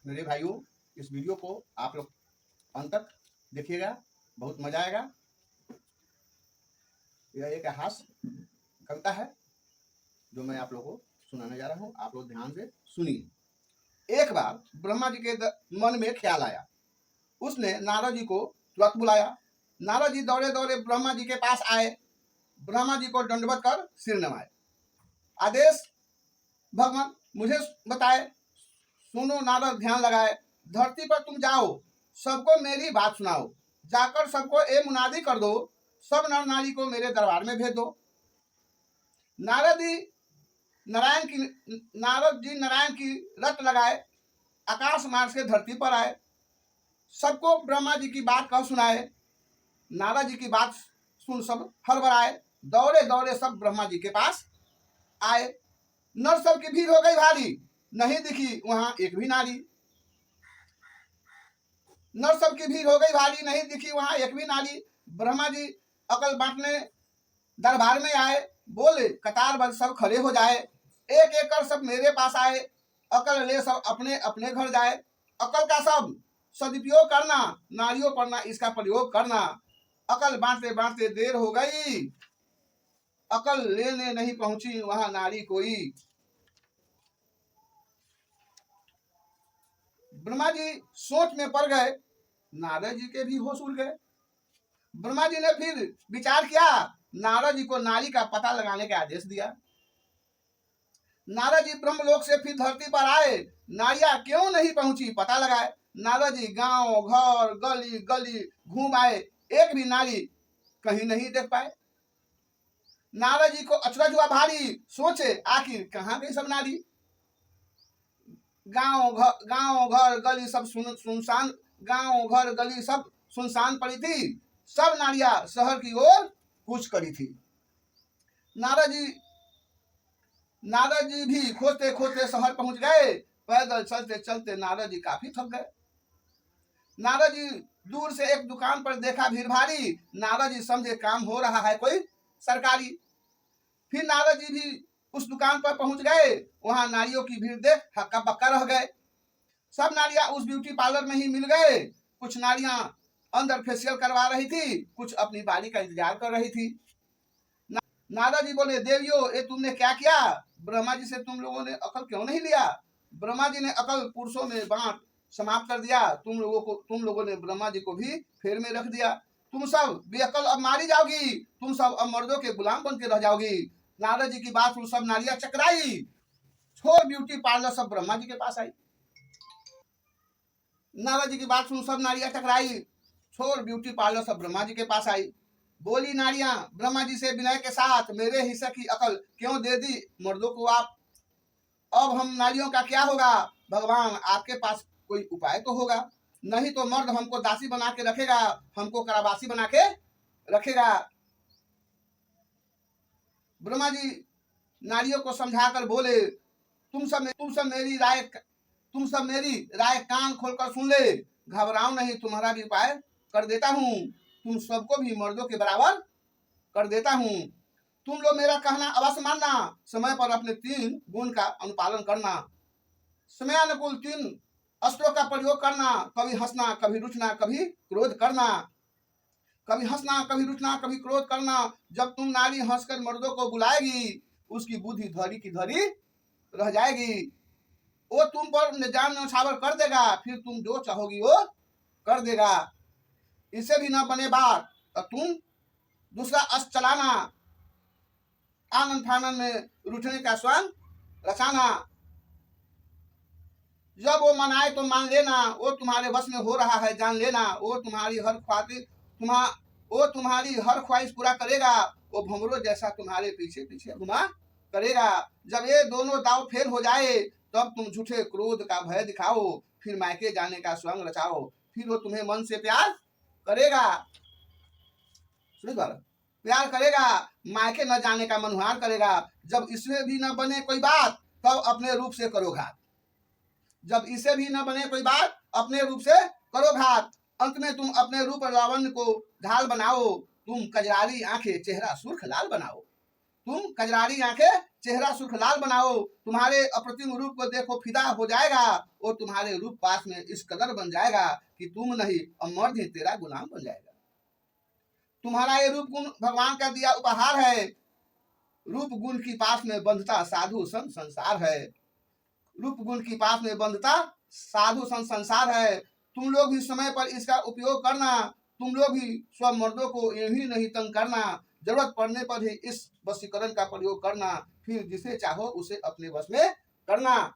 मेरे भाइयों, इस वीडियो को आप लोग अंत तक देखिएगा, बहुत मजा आएगा। यह एक हास्य कविता है जो मैं आप लोगों को सुनाने जा रहा हूँ। आप लोग ध्यान से सुनिए। एक बार ब्रह्मा जी के मन में ख्याल आया। उसने नारद जी को तुरंत बुलाया। नारद जी दौड़े दौड़े ब्रह्मा जी के पास आए। ब्रह्मा जी को दंडवत कर सिर नवाए। आदेश भगवान, मुझे बताए। सुनो नारद, ध्यान लगाए। धरती पर तुम जाओ, सबको मेरी बात सुनाओ। जाकर सबको ए मुनादी कर दो, सब नर नारी को मेरे दरबार में भेज दो। नारद जी नारायण की रट लगाए, आकाश मार्ग से धरती पर आए। सबको ब्रह्मा जी की बात कह सुनाए। नारद जी की बात सुन सब हड़बड़ाए। दौड़े दौड़े सब ब्रह्मा जी के पास आए। नर सब की भीड़ हो गई भारी, नहीं दिखी वहां एक भी नारी। नर सब की भीड़ हो गई भारी, नहीं दिखी वहां एक भी नारी। ब्रह्मा जी अकल बांटने दरबार में आए। बोले कतार बंद सब खड़े हो जाए। एक एक कर सब मेरे पास आए। अकल ले सब अपने अपने घर जाए। अकल का सब सदुपयोग करना, नारियों पर ना इसका प्रयोग करना। अकल बांटते बांटते देर हो गई, अकल लेने नहीं पहुंची वहां नारी कोई। ब्रह्मा जी सोच में पड़ गए, नारद जी के भी होश उड़ गए। ब्रह्मा जी ने फिर विचार किया, नारद जी को नारी का पता लगाने का आदेश दिया। नारद जी ब्रह्मलोक से फिर धरती पर आए। नारियां क्यों नहीं पहुंची पता लगाए। नारद जी गांव घर गली गली घूम आए, एक भी नारी कहीं नहीं देख पाए। नारद जी को अचरज हुआ भारी, सोचे आखिर कहाँ गई सब नारी। गांव घर गली सब सुनसान, गांव घर गली सब सुनसान पड़ी थी। सब नारियां शहर की ओर कूच करी थी। नारद जी भी खोजते खोजते शहर पहुंच गए। पैदल चलते चलते नारद जी काफी थक गए। नारद जी दूर से एक दुकान पर देखा भीड़ भारी। नारद जी समझे काम हो रहा है कोई सरकारी। फिर नारद जी भी उस दुकान पर पहुंच गए। वहां नारियों की भीड़ देख हक्का बक्का रह गए। सब नारियां उस ब्यूटी पार्लर में ही मिल गए। कुछ नारियां अंदर फेशियल करवा रही थी, कुछ अपनी बारी का इंतजार कर रही थी। नारद जी बोले, देवियों ये तुमने क्या किया? ब्रह्मा जी से तुम लोगों ने अकल क्यों नहीं लिया? ब्रह्मा जी ने अकल पुरुषों में बांट समाप्त कर दिया। तुम लोगों ने ब्रह्मा जी को भी फेर में रख दिया। तुम सब बेअकल अब मारी जाओगी। तुम सब अब मर्दों के गुलाम बन के रह जाओगी। नारद जी की बात सुन सब नारियां चकराई, छोड़ ब्यूटी पार्लर सब ब्रह्मा जी के पास आई। नारद जी की बात सुन सब नारियां टकराई, छोड़ ब्यूटी पार्लर सब ब्रह्मा जी के पास आई। बोली नारियां ब्रह्मा जी से विनय के साथ, मेरे हिस्से की अकल क्यों दे दी मर्दों को आप? अब हम नारियों का क्या होगा? भगवान आपके पास कोई उपाय तो होगा, नहीं तो मर्द हमको दासी बना के रखेगा, हमको कारावासी बना के रखेगा। ब्रह्मा जी नारियों को समझाकर बोले, तुम सब मेरी राय कान खोलकर सुन ले। घबराओ नहीं, तुम्हारा भी उपाय कर देता हूँ। तुम सबको भी मर्दों के बराबर कर देता हूँ। तुम लोग मेरा कहना अवश्य मानना। समय पर अपने 3 गुण का अनुपालन करना। समयानुकूल 3 अस्त्रों का प्रयोग करना। कभी हंसना, कभी रुचना, कभी क्रोध करना। कभी हंसना, कभी रुचना, कभी क्रोध करना। जब तुम नारी हंसकर मर्दों को बुलाएगी, उसकी बुद्धि धरी की धरी रह जाएगी। वो तुम पर जान न्यौछावर कर देगा, फिर तुम जो चाहोगी वो कर देगा। इससे भी न बने बात तो तुम दूसरा अस्त्र चलाना, आनंद फानंद में रूठने का स्वयं रचाना। जब वो मनाए तो मान लेना, वो तुम्हारे वश में हो रहा है जान लेना। वो तुम्हारी हर ख्वाहिश पूरा करेगा। वो भंवरों जैसा तुम्हारे पीछे पीछे घुमा करेगा। जब ये दोनों दाव फेल हो जाए, तब तुम झूठे क्रोध का भय दिखाओ, फिर मायके जाने का स्वयं रचाओ। फिर वो तुम्हें मन से प्यार करेगा, प्यार करेगा, मायके न जाने का मनुहार करेगा। जब इसमें भी न बने कोई बात, तब अपने रूप से करो घात। जब इसे भी न बने कोई बात, अपने रूप से करो घात। अंत में तुम अपने रूप रावण को ढाल बनाओ। तुम कजरारी आंखें चेहरा सुर्ख लाल बनाओ। तुम कजरारी आंखें, चेहरा सुर्ख लाल बनाओ, तुम्हारे अप्रतिम रूप को देखो फिदा हो जाएगा, और तुम्हारे रूप पास में इस कदर बन जाएगा कि तुम नहीं अमर ही तेरा गुलाम बन जाएगा। तुम्हारा ये रूप गुण भगवान का दिया उपहार है। रूप गुण की पास में बंधता साधु संत संसार है। रूप गुण की पास में बंधता साधु संत संसार है। तुम लोग भी समय पर इसका उपयोग करना। तुम लोग भी स्व मर्दों को यही नहीं तंग करना। जरूरत पड़ने पर ही इस वशीकरण का प्रयोग करना, फिर जिसे चाहो उसे अपने वश में करना।